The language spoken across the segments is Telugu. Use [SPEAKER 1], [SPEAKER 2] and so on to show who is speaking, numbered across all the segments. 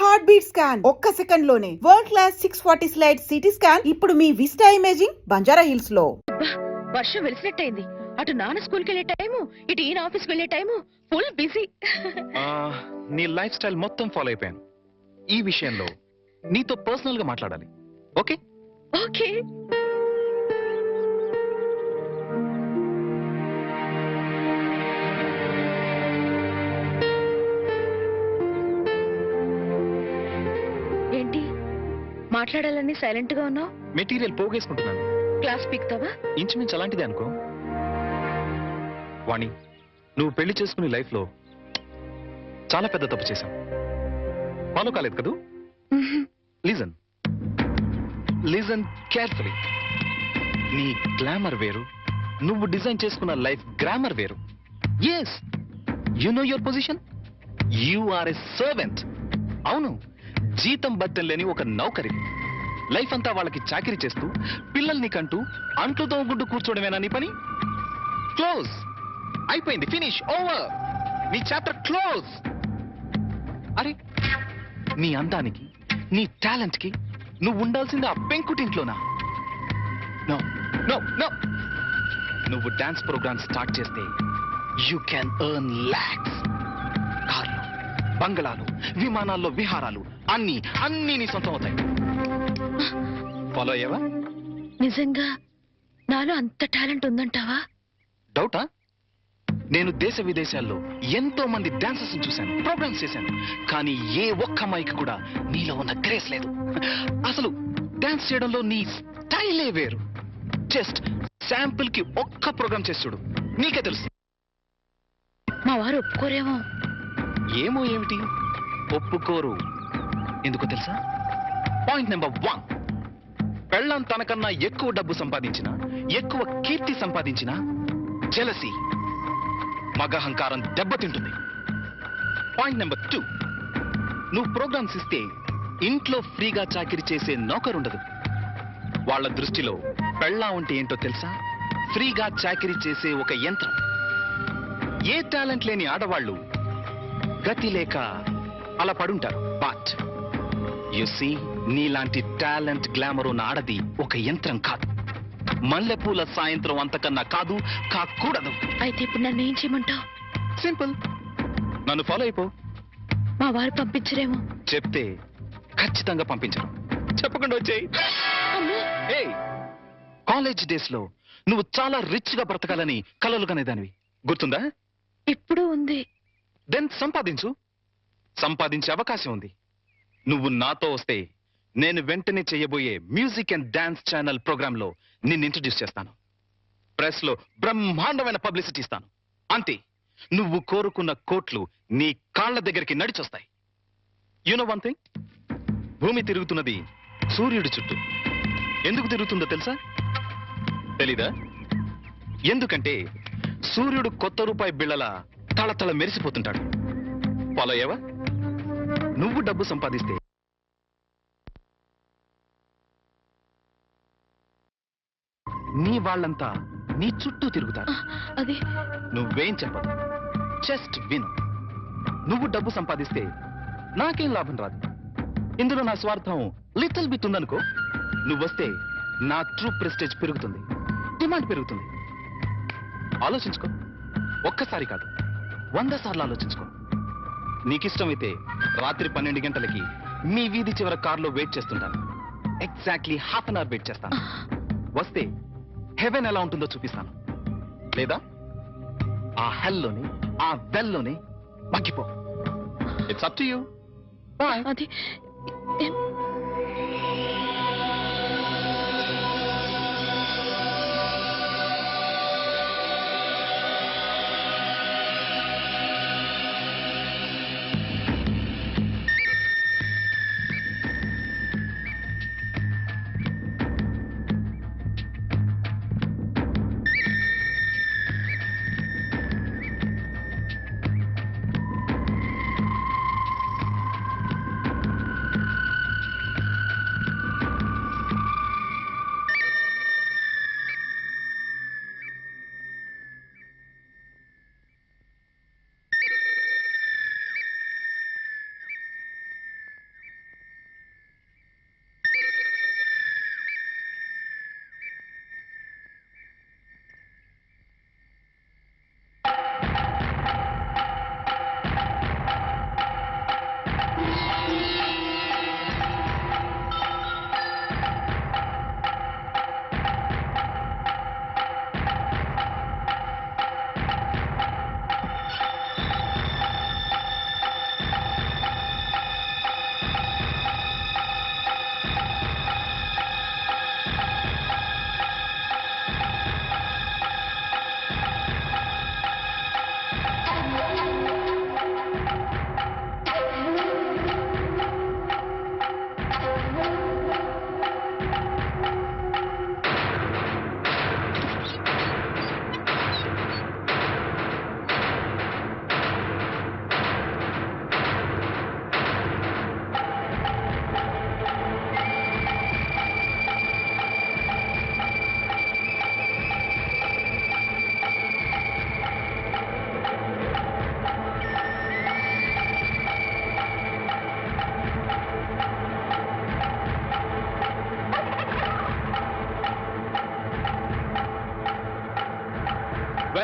[SPEAKER 1] హార్ట్ బీట్ స్కాన్ ఒక్క సెకండ్ లోనే world class 640 slide CT scan ఇప్పుడు మీ విస్టా ఇమేజింగ్ బంజారా హిల్స్ లో.
[SPEAKER 2] వర్షం వెలిసినట్టయింది. అటు నాన్న స్కూల్కి వెళ్ళే టైము, ఇటు ఈయన ఆఫీస్కి వెళ్ళే టైము, ఫుల్ బిజీ.
[SPEAKER 3] నీ లైఫ్ స్టైల్ మొత్తం ఫాలో అయిపోయాను. ఈ విషయంలో నీతో పర్సనల్ గా మాట్లాడాలి. Okay
[SPEAKER 2] okay. ఏంటి మాట్లాడాలని సైలెంట్ గా ఉన్నావు?
[SPEAKER 3] మెటీరియల్ పోగేసుకుంటున్నాను.
[SPEAKER 2] క్లాస్ పీక్తావా?
[SPEAKER 3] ఇంచుమించు అలాంటిదే అనుకో. వాణి, నువ్వు పెళ్లి చేసుకునే లైఫ్ లో చాలా పెద్ద తప్పు చేశావు. ఫాలో కాలేదు కదూ? Listen listen carefully. నీ గ్లామర్ వేరు, నువ్వు డిజైన్ చేసుకున్న లైఫ్ గ్రామర్ వేరు. Yes, you know your position. You are a servant. అవును, జీతం బద్దం లేని ఒక నౌకరి. లైఫ్ అంతా వాళ్ళకి చాకరీ చేస్తూ పిల్లల్ని కంటూ అంట్లు తోగుడ్డు కూర్చోవడమేనా నీ పని? క్లోజ్ అయిపోయింది. Finish, over. నీ చాప్టర్ క్లోజ్. అరే, నీ అందానికి, నీ టాలెంట్ కి నువ్వు ఉండాల్సింది ఆ పెంకుటింట్లోనా? No no no. నువ్వు డాన్స్ ప్రోగ్రామ్ స్టార్ట్ చేస్తే యూ క్యాన్ ఎర్న్ లాక్స్. కార్లు, బంగళాలు, విమానాల్లో విహారాలు అన్ని అన్ని నీ సొంతం అవుతాయి. ఫాలో అయ్యావా?
[SPEAKER 2] నిజంగా నాలో అంత టాలెంట్ ఉందంటావా?
[SPEAKER 3] డౌటా? నేను దేశ విదేశాల్లో ఎంతో మంది డాన్సర్స్ చూశాను, ప్రోగ్రామ్స్ చేశాను. కానీ ఏ ఒక్క అమ్మాయికి కూడా నీలో ఉన్న గ్రేస్ లేదు. అసలు డాన్స్ చేయడంలో నీ స్టైలే వేరు. జస్ట్ శాంపుల్ కి ఒక్క ప్రోగ్రామ్ చేసి చూడు, నీకే తెలుసు.
[SPEAKER 2] మా వారు ఒప్పుకోరేమో.
[SPEAKER 3] ఏమో ఏమిటి, ఒప్పుకోరు. ఎందుకో తెలుసా? పాయింట్ నెంబర్ 1, పెళ్ళాం తనకన్నా ఎక్కువ డబ్బు సంపాదించినా, ఎక్కువ కీర్తి సంపాదించినా జెలసీ, మగహంకారం దెబ్బతింటుంది. పాయింట్ నెంబర్ 2, నువ్వు ప్రోగ్రామ్స్ ఇస్తే ఇంట్లో ఫ్రీగా చాకిరీ చేసే నౌకరుండదు. వాళ్ళ దృష్టిలో పెళ్ళాం అంటే ఏంటో తెలుసా? ఫ్రీగా చాకిరీ చేసే ఒక యంత్రం. ఏ టాలెంట్ లేని ఆడవాళ్ళు గతి లేక అలా పడుంటారు. బట్ యు సీ, నీలాంటి టాలెంట్, గ్లామర్ ఉన్న ఆడది ఒక యంత్రం కాదు. మల్లెపూల సాయంత్రం అంతకన్నా కాదు, కాకూడదు.
[SPEAKER 2] అయితే ఇప్పుడు నన్ను ఏం చేయమంటావు?
[SPEAKER 3] సింపుల్, నన్ను ఫాలో అయిపో.
[SPEAKER 2] మా వారు పంపించరేమో.
[SPEAKER 3] చెప్తే ఖచ్చితంగా పంపించరు. చెప్పకుండా వచ్చేయి. ఏ, కాలేజ్ డేస్ లో నువ్వు చాలా రిచ్ గా బ్రతకాలని కలలు కనేదానివి, గుర్తుందా?
[SPEAKER 2] ఇప్పుడు ఉంది.
[SPEAKER 3] దెన్ సంపాదించు. సంపాదించే అవకాశం ఉంది. నువ్వు నాతో వస్తే నేను వెంటనే చేయబోయే music and dance channel programme లో నిన్ను ఇంట్రడ్యూస్ చేస్తాను. ప్రెస్ లో బ్రహ్మాండమైన పబ్లిసిటీ ఇస్తాను. అంతే, నువ్వు కోరుకున్న కోట్లు నీ కాళ్ల దగ్గరికి నడిచొస్తాయి. యు నో వన్ థింగ్, భూమి తిరుగుతున్నది సూర్యుడి చుట్టూ. ఎందుకు తిరుగుతుందో తెలుసా? తెలీదా? ఎందుకంటే సూర్యుడు కొత్త రూపాయి బిళ్ళల తళతళ మెరిసిపోతుంటాడు. ఫాలో అయ్యావా? నువ్వు డబ్బు సంపాదిస్తే నీ వాళ్ళంతా నీ చుట్టూ తిరుగుతారు.
[SPEAKER 2] అది
[SPEAKER 3] నువ్వేం చెప్పదు, జస్ట్ విను. నువ్వు డబ్బు సంపాదిస్తే నాకేం లాభం రాదు. ఇందులో నా స్వార్థం లిటిల్ బిట్ ఉందనుకో. నువ్వొస్తే నా ట్రూ ప్రెస్టేజ్ పెరుగుతుంది, డిమాండ్ పెరుగుతుంది. ఆలోచించుకో. ఒక్కసారి కాదు, 100 సార్లు ఆలోచించుకో. నీకిష్టమైతే రాత్రి 12 గంటలకి మీ వీధి చివర కారులో వెయిట్ చేస్తుంటాను. Exactly half an hour wait చేస్తాను. వస్తే హెవెన్ ఎలా ఉంటుందో చూపిస్తాను. లేదా ఆ హెల్లోనే, ఆ వెల్లోనే మగ్గిపో. It's up to you. Bye.
[SPEAKER 2] అది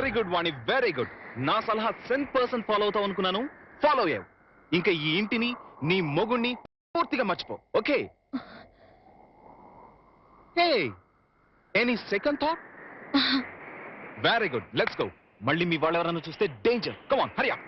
[SPEAKER 3] very good Vani, very good. నా సలహా 100% ఫాలో అవుతావు అనుకున్నాను, ఫాలో అయ్యావు. ఇంకా ఈ ఇంటిని నీ మొగుణ్ణి పూర్తిగా మర్చిపో, okay? Hey, any second thought? Very good, let's go. మళ్ళీ మీ వాళ్ళు ఎవరైనా చూస్తే danger. Come on, Hari up.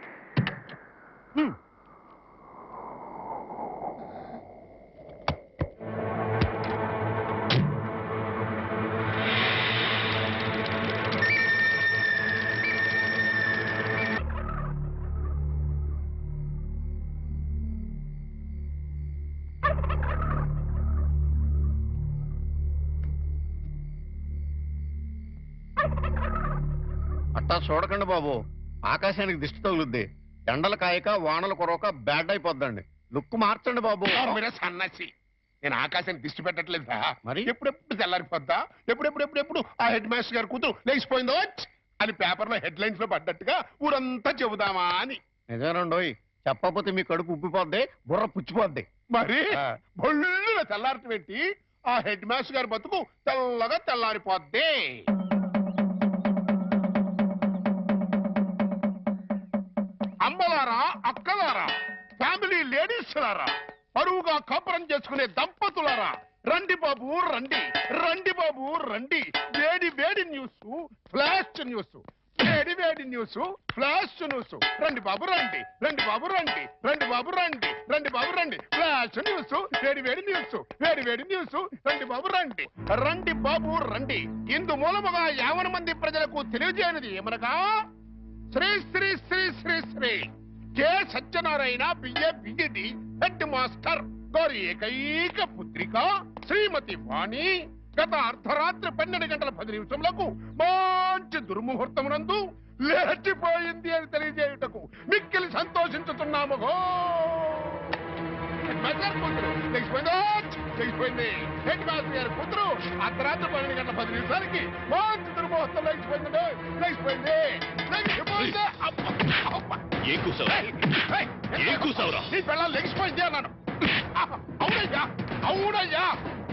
[SPEAKER 4] అట్టా చూడకండి బాబు, ఆకాశానికి దిష్టి తగులుద్ది. ఎండలు కాయక వానలు కురవక బ్యాడ్ అయిపోద్దండి. లుక్ మార్చండి బాబు.
[SPEAKER 5] మీరే సన్నాసి, నేను ఆకాశానికి దిష్టి పెట్టట్లేదా?
[SPEAKER 4] మరి?
[SPEAKER 5] ఎప్పుడెప్పుడు తెల్లారిపోద్దా, ఎప్పుడెప్పుడు ఆ హెడ్ మాస్టర్ గారు కూతురు లేచిపోయిందో అని పేపర్లో హెడ్ లైన్స్ లో పడ్డట్టుగా ఊరంతా చెబుదామా అని.
[SPEAKER 4] నిజమేనండోయ్, చెప్పకపోతే మీ కడుపు ఉబ్బిపోద్ది, బుర్ర పుచ్చిపోద్ది.
[SPEAKER 5] మరి
[SPEAKER 4] ఆ.
[SPEAKER 5] బొల్లున తెల్లారట పెట్టి ఆ హెడ్ మాస్టర్ గారి బతుకు తెల్లగా తెల్లారిపోద్ది. అమ్మలారా, అక్కలారా, ఫ్యామిలీ లేడీస్ లారా, పరువుగా కాపురం చేసుకునే దంపతులారా, రండి బాబు రండి, రండి బాబు రండి. వేడి వేడి న్యూస్, ఫ్లాష్ న్యూస్, వేడి వేడి న్యూస్, ఫ్లాష్ న్యూస్. రండి బాబు రండి, రండి బాబు రండి, రండి బాబు రండి, రండి బాబు రండి. ఫ్లాష్ న్యూస్, వేడి వేడి న్యూస్, వేడి వేడి న్యూస్. రండి బాబు రండి, రండి బాబు రండి. ఇందు మూలముగా 50 మంది ప్రజలకు తెలియజేయనిది ఏమనగా, Shri Shri Shri Shri Shri K Satyanarayana BA BEd head master గారి ఏకైక పుత్రిక శ్రీమతి వాణి గత అర్ధరాత్రి 12 గంటల 10 నిమిషములకు మంచి దుర్ముహూర్తమునందు లేచిపోయింది అని తెలియజేయుటకు మిక్కిలి సంతోషించుతున్నాము. హెడ్ మాస్టర్ కూతురు లేచిపోయింది. హెడ్ మాస్టర్ గారి కూతురు అర్ధరాత్రి 12 గంటల 10 నిమిషాలకి మంచి దుర్ముహూర్తం లేచిపోయింది. నీ పిల్లలు లెగిసిపోయింది అన్నాను.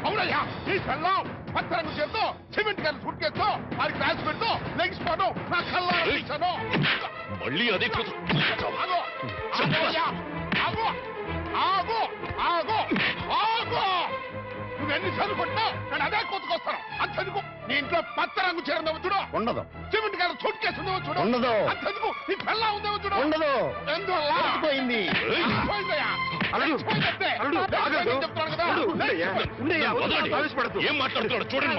[SPEAKER 5] అవునయ్యా నీ పిల్లం పత్తరంగు చేత్తో సిమెంట్ గారి సూట్ కేసుతో అది క్లాస్ పెడుతూ లెగిసిపోవడం నా కళ్ళాను.
[SPEAKER 3] మళ్ళీ అదే
[SPEAKER 5] నువ్వెన్నిసార్లు కొట్టినా నేను అదే కోతుకొస్తాను. అంతెందుకు నీ ఇంట్లో పత్తరంగు చీర ఉందేమో చూడు,
[SPEAKER 4] ఉండదు.
[SPEAKER 5] సిమెంట్ గారి సూట్ కేసు ఉందేమో చూడు,
[SPEAKER 4] ఉండదు.
[SPEAKER 5] అంతెందుకు నీ పిల్ల ఉందేమో చూడు,
[SPEAKER 4] ఉండదు.
[SPEAKER 5] ఎందువల్ల
[SPEAKER 4] పోయింది.
[SPEAKER 5] పోయిందయ్యా. లేచిపోయిందంటే. చెప్తున్నాను కదా.
[SPEAKER 3] ఏం మాట్లాడుతున్నాడు చూడండి,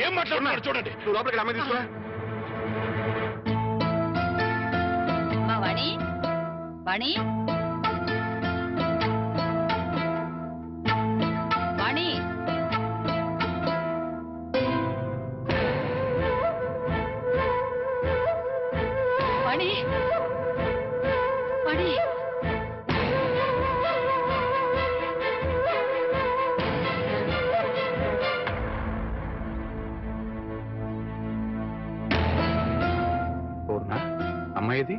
[SPEAKER 3] ఏం మాట్లాడుతున్నాడు చూడండి. నువ్వు లోపలికి అమ్మాయి తీసుకురా.
[SPEAKER 6] వాణి వాణి వాణి వాణి వాణి
[SPEAKER 3] పూర్ణ, అమ్మాయిది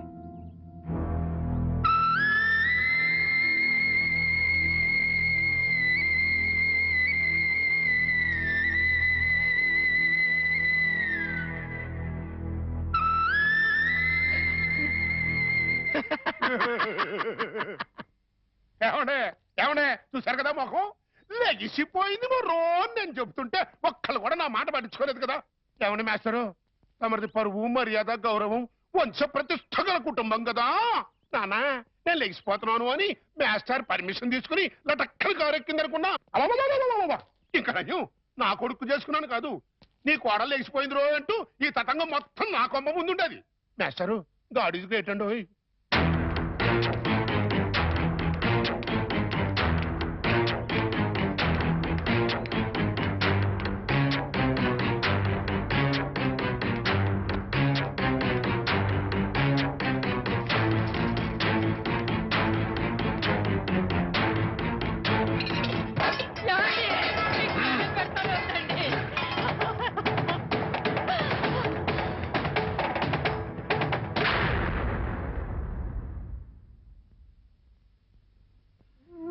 [SPEAKER 5] ఏమనే చూసారు కదా మొహం లెగిసిపోయింది మరో నేను చెబుతుంటే ఒక్కళ్ళు కూడా నా మాట పట్టించుకోలేదు కదా. ఏమని మాస్టరు, తమది పరువు మర్యాద గౌరవం వంశ ప్రతిష్ట గల కుటుంబం కదా నానా. నేను లెగిసిపోతున్నాను అని మాస్టర్ పర్మిషన్ తీసుకుని లటక్కలు కారెక్కిందనుకున్నా. ఇంకా నయ్యం నా కొడుకు చేసుకున్నాను కాదు, నీ కోడలు లెగిసిపోయింది రో అంటూ ఈ తతంగం మొత్తం నా కొమ్మ ముందుండేది. మాస్టరు గాడీస్ గ్రేట్ అండి.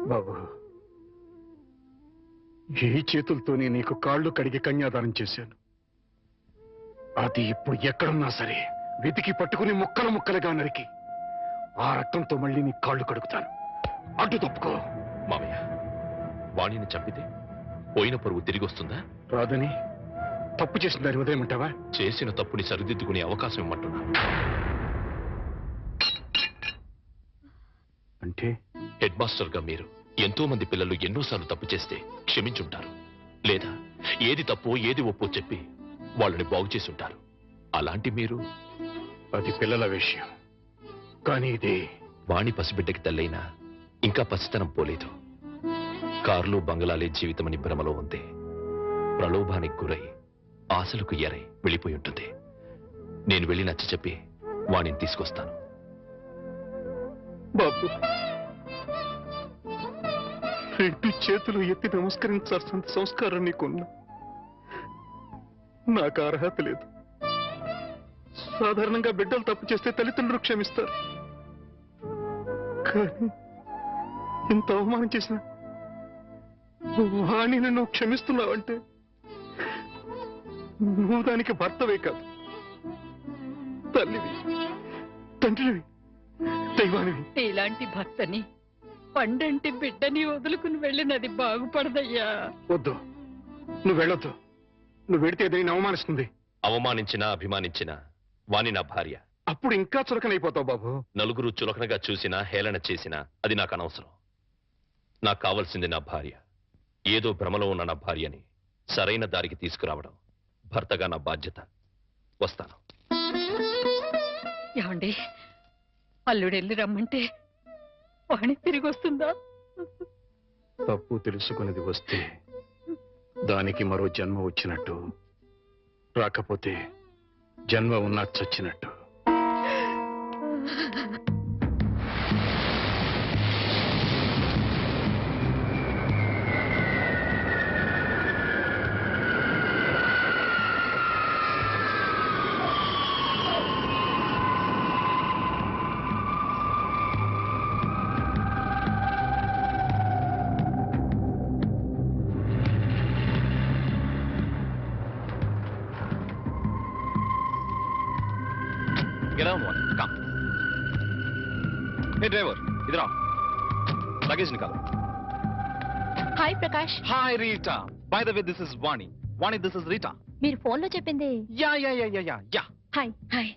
[SPEAKER 7] బాబు, ఈ చేతులతోనే నీకు కాళ్ళు కడిగి కన్యాదానం చేశాను. అది ఇప్పుడు ఎక్కడున్నా సరే
[SPEAKER 5] వెతికి పట్టుకుని ముక్కలు ముక్కలుగా నరికి ఆ రక్తంతో మళ్ళీ నీ కాళ్ళు కడుగుతాను. అడ్డు తప్పుకో.
[SPEAKER 7] మామయ్య, వాణిని చంపితే పోయిన పరువు తిరిగి వస్తుందా?
[SPEAKER 5] రాదని తప్పు చేసిన దాన్ని వదిలేయమంటావా?
[SPEAKER 7] చేసిన తప్పుని సరిదిద్దుకునే అవకాశం ఇమ్మంటున్నా.
[SPEAKER 5] అంటే
[SPEAKER 7] హెడ్ మాస్టర్ గా మీరు ఎంతో మంది పిల్లలు ఎన్నోసార్లు తప్పు చేస్తే క్షమించుంటారు, లేదా ఏది తప్పో ఏది ఒప్పో చెప్పి వాళ్ళని బాగు చేసి ఉంటారు. అలాంటి మీరు
[SPEAKER 5] అది పిల్లల విషయం, కానీ ఇది
[SPEAKER 7] వాణి పసిబిడ్డకి తల్లైనా ఇంకా పసితనం పోలేదు. కార్లు బంగళాలే జీవితమని భ్రమలో ఉంది. ప్రలోభానికి గురై ఆశలకు ఎరై వెళ్ళిపోయి ఉంటుంది. నేను వెళ్ళి నచ్చ చెప్పి వాణిని తీసుకొస్తాను.
[SPEAKER 5] బాబు, రెండు చేతులు ఎత్తి నమస్కరించాల్సిన సంస్కారం నీకున్నా. నాకు అర్హత లేదు. సాధారణంగా బిడ్డలు తప్పు చేస్తే తల్లిదండ్రులు క్షమిస్తారు, కానీ ఇంత అవమానం చేసిన వాణిని నువ్వు క్షమిస్తున్నావంటే నువ్వు దానికి భర్తవే కాదు, తల్లివి, తండ్రివి, దైవానివి.
[SPEAKER 6] ఇలాంటి భర్తని పండంటి బిడ్డని వదులుకుని వెళ్ళినది బాగుపడదయ్యా.
[SPEAKER 5] వద్దు, నువ్వు వెళ్ళొద్దు. నువ్వు వెడితే ఏదైనా అవమానిస్తుంది.
[SPEAKER 7] అవమానించినా అభిమానించినా వాణి నా భార్య.
[SPEAKER 5] అప్పుడు ఇంకా చులకనైపోతావు బాబు.
[SPEAKER 7] నలుగురు చులకనగా చూసినా హేళన చేసినా అది నాకు అనవసరం. నాకు కావాల్సింది నా భార్య. ఏదో భ్రమలో ఉన్న నా భార్యని సరైన దారికి తీసుకురావడం భర్తగా నా బాధ్యత. వస్తాను.
[SPEAKER 6] ఏమండి, అల్లుడెళ్ళి రమ్మంటే వాణి తిరిగి వస్తుందా?
[SPEAKER 5] తప్పు తెలుసుకునేది వస్తే దానికి మరో జన్మ వచ్చినట్టు, రాకపోతే జన్మ ఉన్నా చచ్చినట్టు.
[SPEAKER 7] Get on one. Come. Hey driver, इधर आओ. Luggage निकालो.
[SPEAKER 2] Hi Prakash.
[SPEAKER 3] Hi Rita. By the way, this is Vani. Vani, this is Rita.
[SPEAKER 2] మీరు ఫోన్ లో చెప్పింది.
[SPEAKER 3] Yeah.
[SPEAKER 2] Hi hi.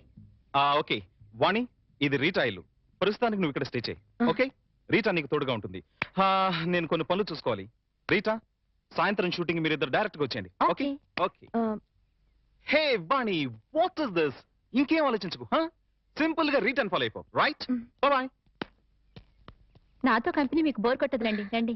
[SPEAKER 3] ఓకే వాణి, ఇది రీటా ఇల్లు. ప్రస్తుతానికి నువ్వు ఇక్కడ స్టే చేయి. ఓకే, రీటా నీకు తోడుగా ఉంటుంది. నేను కొన్ని పనులు చూసుకోవాలి. రీటా, సాయంత్రం షూటింగ్ మీరిద్దరు డైరెక్ట్ గా వచ్చేయండి. Okay okay. Hey Vani, what is this? ఇంకేం ఆలోచించుకో. సింపుల్ గా రీటర్న్ ఫాలో అయిపో. Right, bye.
[SPEAKER 2] నాతో కంపెనీ మీకు బోర్ కొట్టదులండి, రండి.